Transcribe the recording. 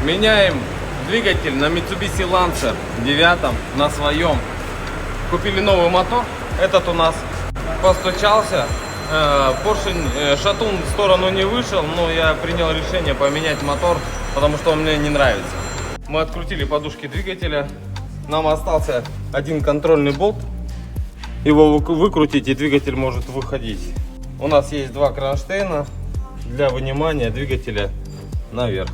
Меняем двигатель на Mitsubishi Lancer 9 на своем. Купили новый мотор. Этот у нас постучался. Поршень, шатун в сторону не вышел, но я принял решение поменять мотор, потому что он мне не нравится. Мы открутили подушки двигателя. Нам остался один контрольный болт. Его выкрутить, и двигатель может выходить. У нас есть два кронштейна для вынимания двигателя наверх.